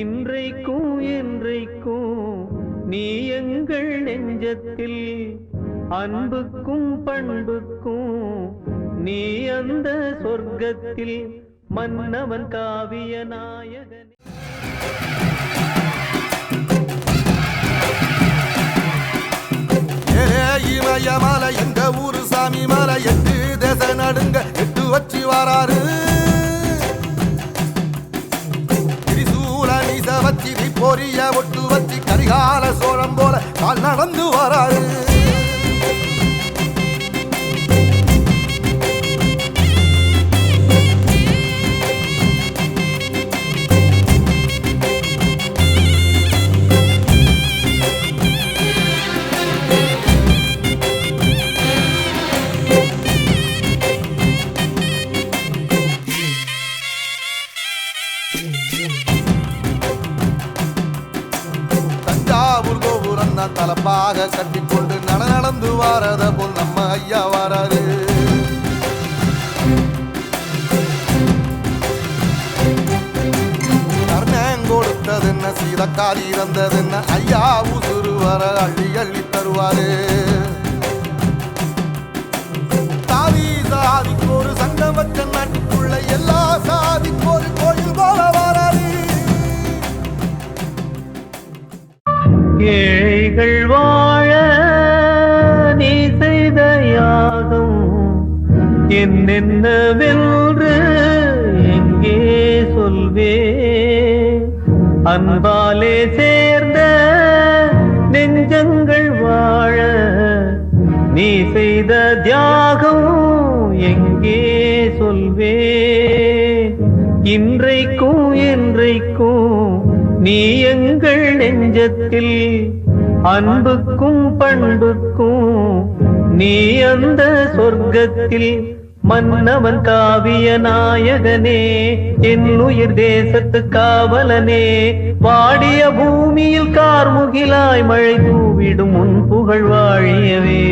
இன்றைக்கும் என்றைக்கும் நீ எங்கள் நெஞ்சத்தில், அன்புக்கும் பண்புக்கும் நீ அந்த சொர்க்கத்தில், மன்னவன் காவிய நாயகன். இமயமலை எங்க ஊரு சாமி மலை, 8 தேச நடுங்க 8 வச்சு வராரு. திரிசூல நீச வச்சி பொரிய ஒட்டு வச்சி கரிகால சோழம் போல கால் நடந்து வராரு. தஞ்சாவூர் கோபுரம் தலப்பாக கட்டிக்கொண்டு நடந்து வாரத போல் நம்ம ஐயா வராரு. கர்ணன் கொடுத்தது என்ன, சீதக்காரி இறந்தது என்ன, ஐயா உசுறு வர அள்ளி அள்ளி தருவாரு. சாதி சாதிக்கு ஒரு சங்கம் வச்ச நாட்டுக்குள்ள எல்லா சாதிக்கு ஒரு கோயில் போல வராரு. ஏழைகள் வாழ நீ செய்த யாகம் என்னென்னவென்று எங்கே சொல்வே, அன்பாலே சேர்ந்த நெஞ்சங்கள் வாழ நீ செய்த தியாகம் எங்கே சொல்வே. இன்றைக்கும் என்றைக்கும் நீ எங்கள் நெஞ்சத்தில், அன்புக்கும் பண்புக்கும் நீ அந்த சொர்க்கத்தில், மன்னவன் காவிய நாயகனே, என் உயிர் தேசத்து காவலனே. வாடிய பூமியில் கார்முகிலாய் மழை தூவிடும் உன் புகழ் வாழியவே.